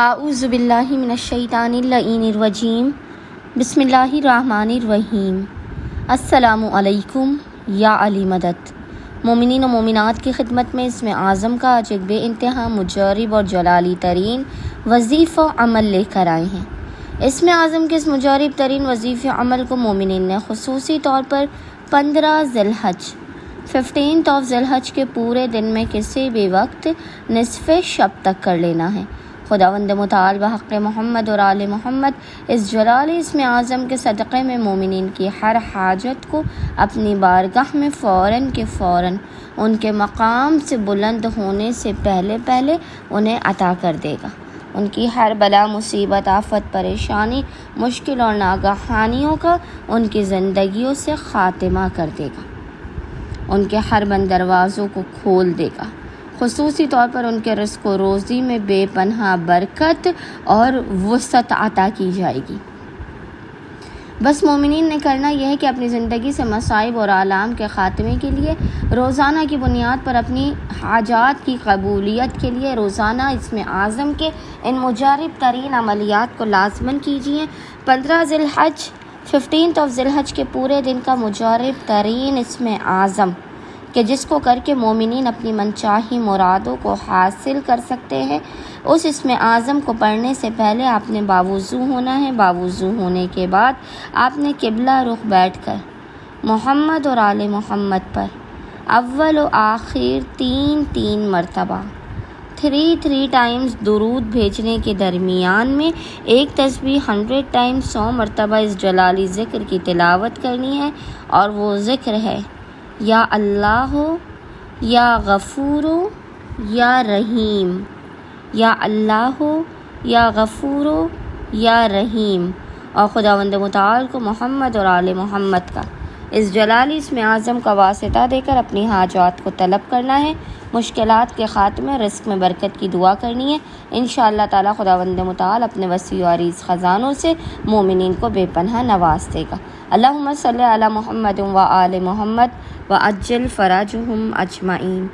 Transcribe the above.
اعوذ باللہ من الشیطان اللعین الرجیم بسم اللہ الرحمن الرحیم السلام علیکم یا علی مدد۔ مومنین و مومنات کی خدمت میں اسم اعظم کا آج ایک بے انتہا مجرب اور جلالی ترین وظیفہ عمل لے کر آئے ہیں۔ اسم اعظم کے اس مجرب ترین وظیفہ عمل کو مومنین نے خصوصی طور پر 15 ذی الحج 15 ذی الحج کے پورے دن میں کسی بھی وقت نصف شب تک کر لینا ہے۔ خداوند متعال بحق محمد اور آل محمد اس جلالی اسم اعظم کے صدقے میں مومنین کی ہر حاجت کو اپنی بارگاہ میں فوراً ان کے مقام سے بلند ہونے سے پہلے انہیں عطا کر دے گا۔ ان کی ہر بلا مصیبت آفت پریشانی مشکل اور ناگہانیوں کا ان کی زندگیوں سے خاتمہ کر دے گا، ان کے ہر بند دروازوں کو کھول دے گا، خصوصی طور پر ان کے رزق و روزی میں بے پناہ برکت اور وسعت عطا کی جائے گی۔ بس مومنین نے کرنا یہ ہے کہ اپنی زندگی سے مصائب اور آلام کے خاتمے کے لیے روزانہ کی بنیاد پر اپنی حاجات کی قبولیت کے لیے روزانہ اسم اعظم کے ان مجرب ترین عملیات کو لازماً کیجیے۔ 15 ذی الحج 15 ذی الحج کے پورے دن کا مجرب ترین اسم اعظم کہ جس کو کر کے مومنین اپنی منچاہی مرادوں کو حاصل کر سکتے ہیں، اس اسم اعظم کو پڑھنے سے پہلے آپ نے باوضو ہونا ہے۔ باوضو ہونے کے بعد آپ نے قبلہ رخ بیٹھ کر محمد اور آل محمد پر اول و آخر 3 مرتبہ 3 ٹائمز درود بھیجنے کے درمیان میں ایک تسبیح 100 ٹائمز 100 مرتبہ اس جلالی ذکر کی تلاوت کرنی ہے، اور وہ ذکر ہے یا اللہ یا غفور یا رحیم، یا اللہ یا غفور یا رحیم، اور خداوند متعال کو محمد اور آل محمد کا اس جلالی اسم اعظم کا واسطہ دے کر اپنی حاجات کو طلب کرنا ہے، مشکلات کے خاتمے، رزق میں برکت کی دعا کرنی ہے۔ انشاءاللہ تعالی خداوند متعال اپنے وسیع و عریض خزانوں سے مومنین کو بے پناہ نواز دے گا۔ اللہم صلی علی محمد و آل محمد وعجل فرجہم اجمعین۔